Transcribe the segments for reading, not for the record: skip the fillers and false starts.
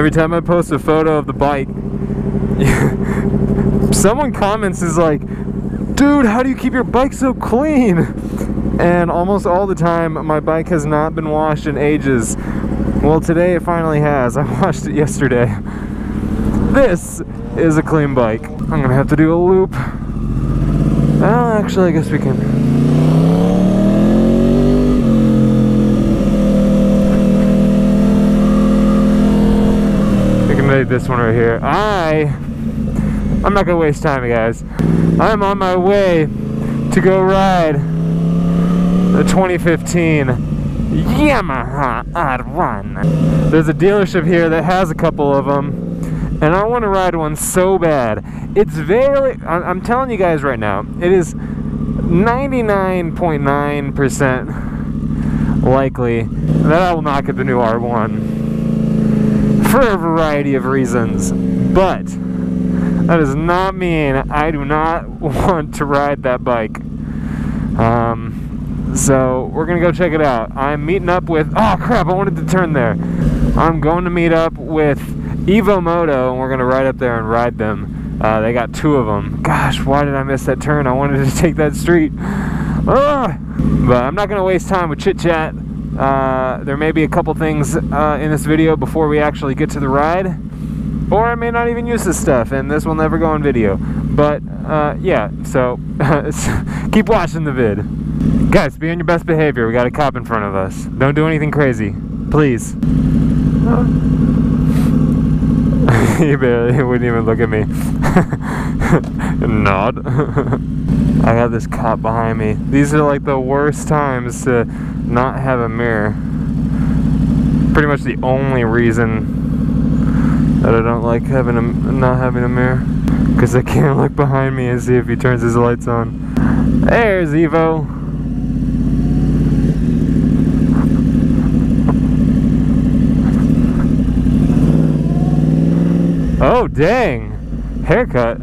Every time I post a photo of the bike, someone comments is like, dude, how do you keep your bike so clean? And almost all the time, my bike has not been washed in ages. Well, today it finally has. I washed it yesterday. This is a clean bike. I'm gonna have to do a loop. Well, actually, I guess we can. We can make this one right here. I'm not gonna waste time, guys. I'm on my way to go ride the 2015 Yamaha R1. There's a dealership here that has a couple of them, and I want to ride one so bad. It's very, I'm telling you guys right now, it is 99.9% likely that I will not get the new R1 for a variety of reasons, but that does not mean I do not want to ride that bike. So we're gonna go check it out. I'm meeting up with, oh crap, I wanted to turn there. I'm going to meet up with EvoMoto, and we're gonna ride up there and ride them. They got 2 of them. Gosh, why did I miss that turn? I wanted to take that street. But I'm not gonna waste time with chit chat. There may be a couple things in this video before we actually get to the ride, or I may not even use this stuff, and this will never go on video. But yeah, so keep watching the vid. Guys, be on your best behavior. We got a cop in front of us. Don't do anything crazy, please. He wouldn't even look at me. Nod. I got this cop behind me. These are like the worst times to not have a mirror. Pretty much the only reason that I don't like not having a mirror, because I can't look behind me and see if he turns his lights on. There's Evo. Oh dang, haircut.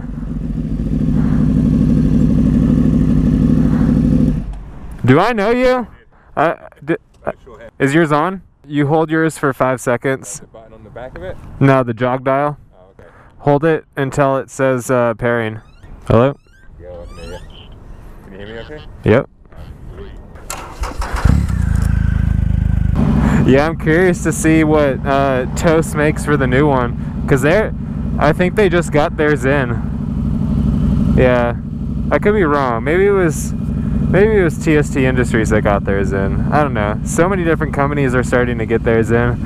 Do I know you? Is yours on? You hold yours for 5 seconds. The button on the back of it? No, the jog dial. Oh, okay. Hold it until it says pairing. Hello? Yo, I can hear you. Can you hear me okay? Yep. Yeah, I'm curious to see what Toast makes for the new one, because I think they just got theirs in. Yeah, I could be wrong. Maybe it was TST Industries that got theirs in. I don't know. So many different companies are starting to get theirs in.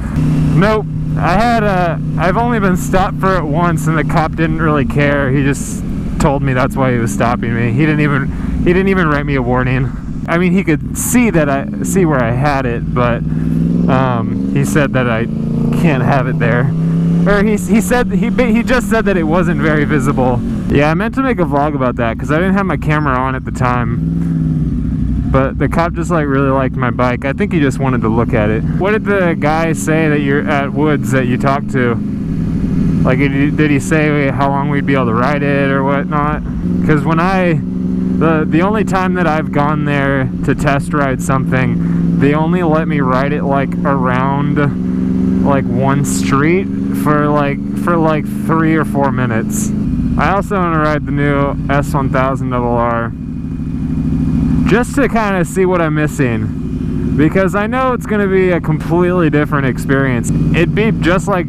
Nope. I've only been stopped for it once, and the cop didn't really care. He just told me that's why he was stopping me. He didn't even write me a warning. I mean, he could see where I had it, but he said that I can't have it there. Or he just said that it wasn't very visible. Yeah, I meant to make a vlog about that because I didn't have my camera on at the time. But the cop just like really liked my bike. I think he just wanted to look at it. What did the guy say that you're at Woods that you talked to? Like, did he say how long we'd be able to ride it or whatnot? Because when the only time that I've gone there to test ride something, they only let me ride it like around like one street for like 3 or 4 minutes. I also want to ride the new S1000RR just to kind of see what I'm missing, because I know it's going to be a completely different experience. It'd be just like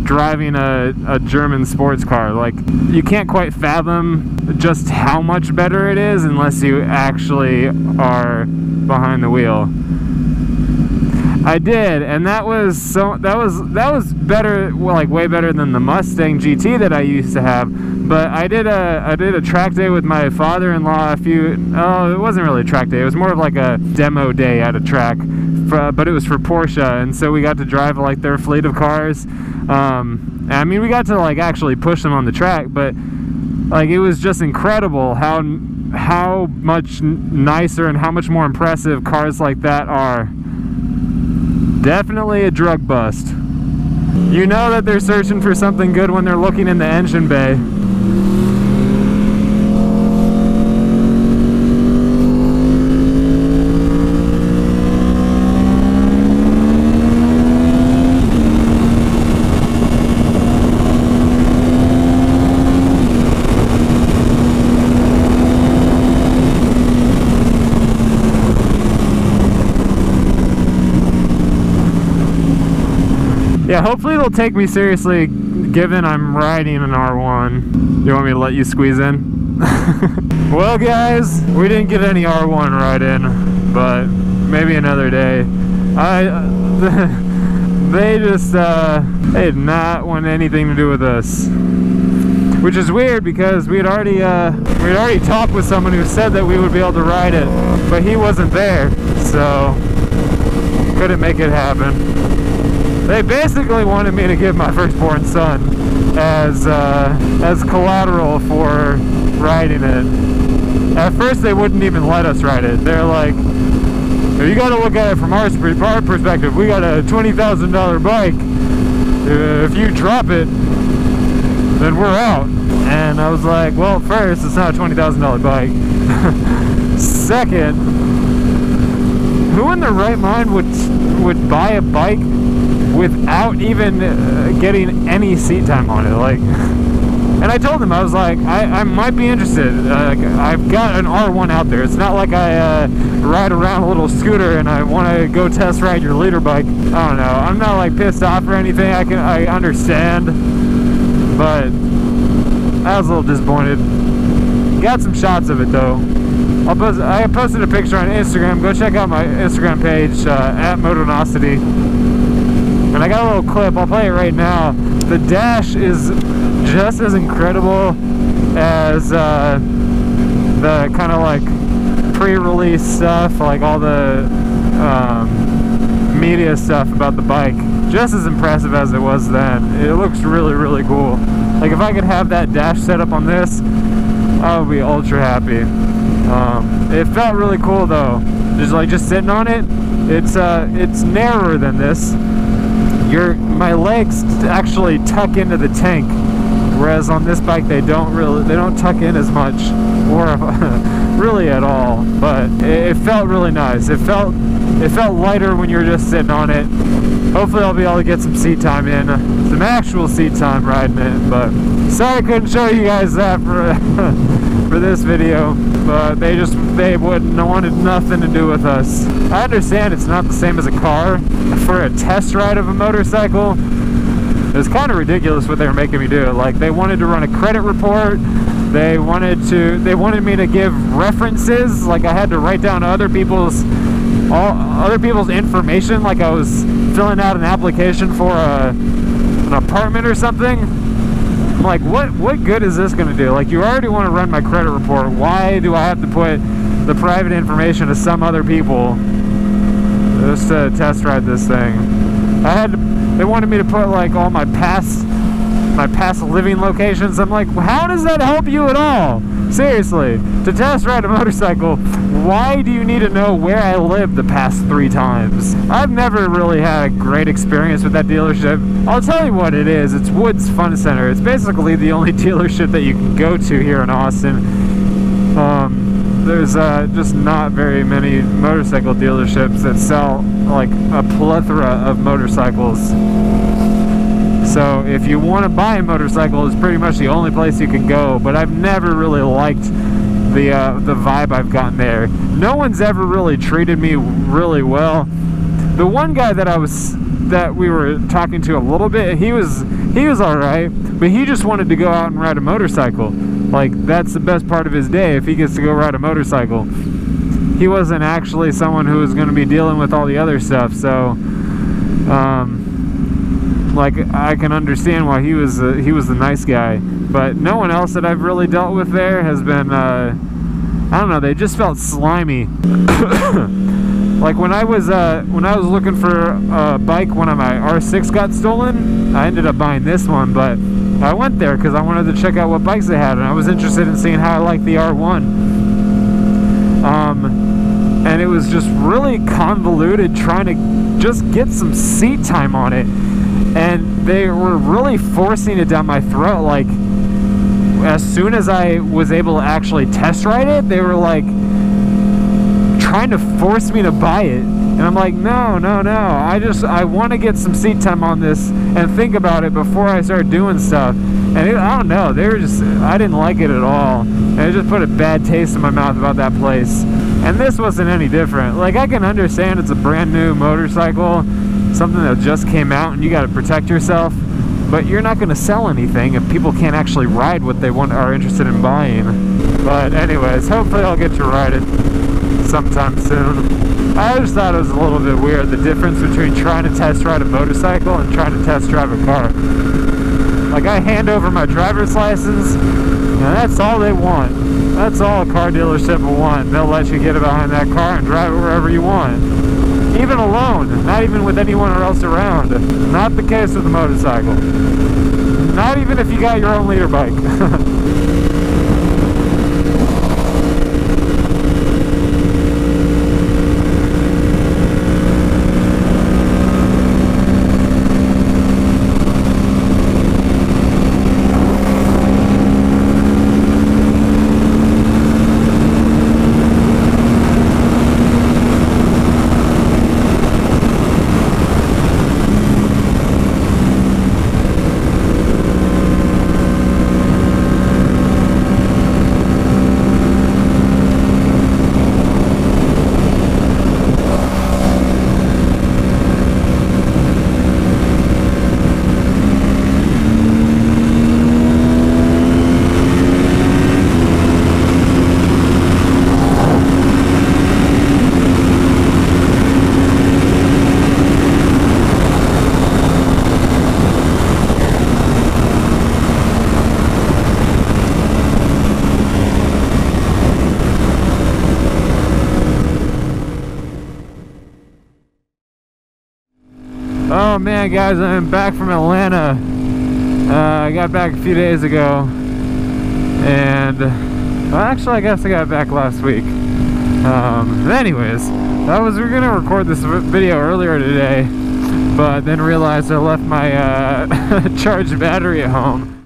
driving a German sports car. Like, you can't quite fathom just how much better it is unless you actually are behind the wheel. I did, and that was better, well, like way better than the Mustang GT that I used to have. But I did a track day with my father-in-law it wasn't really a track day, it was more of like a demo day at a track, but it was for Porsche, and so we got to drive like their fleet of cars. I mean, we got to like actually push them on the track, but like it was just incredible how much nicer and how much more impressive cars like that are. Definitely a drug bust. You know that they're searching for something good when they're looking in the engine bay. Yeah, hopefully they'll take me seriously given I'm riding an R1. You want me to let you squeeze in? Well guys, we didn't get any R1 ride in, but maybe another day. They just they did not want anything to do with us, which is weird because we'd already talked with someone who said that we would be able to ride it, but he wasn't there, so couldn't make it happen. They basically wanted me to give my firstborn son as collateral for riding it. At first they wouldn't even let us ride it. They're like, you got to look at it from our perspective. We got a $20,000 bike. If you drop it, then we're out. And I was like, well, first, it's not a $20,000 bike. Second, who in their right mind would buy a bike without even getting any seat time on it? Like, and I told him, I was like, I might be interested. I've got an R1 out there. It's not like I ride around a little scooter and I want to go test ride your leader bike. I don't know. I'm not like pissed off or anything. I understand, but I was a little disappointed. Got some shots of it though. I posted a picture on Instagram. Go check out my Instagram page at Motonosity. And I got a little clip. I'll play it right now. The dash is just as incredible as the kind of like pre-release stuff, like all the media stuff about the bike. Just as impressive as it was then. It looks really, really cool. Like if I could have that dash set up on this, I would be ultra happy. It felt really cool though. Just sitting on it. It's narrower than this. My legs actually tuck into the tank, whereas on this bike they don't tuck in as much, or really at all. But it felt really nice. It felt lighter when you're just sitting on it. Hopefully I'll be able to get some seat time in, some actual seat time riding it. But sorry I couldn't show you guys that for this video. But they wanted nothing to do with us. I understand it's not the same as a car. For a test ride of a motorcycle, it was kind of ridiculous what they were making me do. Like they wanted to run a credit report. They wanted me to give references. Like I had to write down other people's information. Like I was filling out an application for an apartment or something. I'm like, what good is this going to do? Like, you already want to run my credit report. Why do I have to put the private information of some other people just to test ride this thing? They wanted me to put like all my past living locations. I'm like, how does that help you at all? Seriously, to test ride a motorcycle, why do you need to know where I lived the past 3 times? I've never really had a great experience with that dealership. I'll tell you what it is. It's Woods Fun Center. It's basically the only dealership that you can go to here in Austin. There's just not very many motorcycle dealerships that sell like a plethora of motorcycles. So if you want to buy a motorcycle, it's pretty much the only place you can go. But I've never really liked the vibe I've gotten there. No one's ever really treated me really well. The one guy that we were talking to a little bit, he was all right, but he just wanted to go out and ride a motorcycle. Like that's the best part of his day, if he gets to go ride a motorcycle. He wasn't actually someone who was going to be dealing with all the other stuff. So like I can understand why he was the nice guy, but no one else that I've really dealt with there has been I don't know, they just felt slimy. Like when I was looking for a bike when my R6 got stolen, I ended up buying this one, but I went there because I wanted to check out what bikes they had, and I was interested in seeing how I liked the R1. And it was just really convoluted trying to just get some seat time on it. And they were really forcing it down my throat. Like, as soon as I was able to actually test ride it, they were like trying to force me to buy it. And I'm like, no. I want to get some seat time on this and think about it before I start doing stuff. And I don't know, I didn't like it at all. And it just put a bad taste in my mouth about that place. And this wasn't any different. Like, I can understand it's a brand new motorcycle. something that just came out and you got to protect yourself. But you're not going to sell anything if people can't actually ride what they are interested in buying. But anyways, hopefully I'll get to ride it sometime soon. I just thought it was a little bit weird, the difference between trying to test ride a motorcycle and trying to test drive a car. Like, I hand over my driver's license, and that's all they want. That's all a car dealership will want. They'll let you get behind that car and drive it wherever you want. Even alone, not even with anyone else around. Not the case with a motorcycle. Not even if you got your own leader bike. Oh man, guys, I'm back from Atlanta. I got back a few days ago, and well, actually I guess I got back last week. Anyways, we were gonna record this video earlier today, but then realized I left my charged battery at home.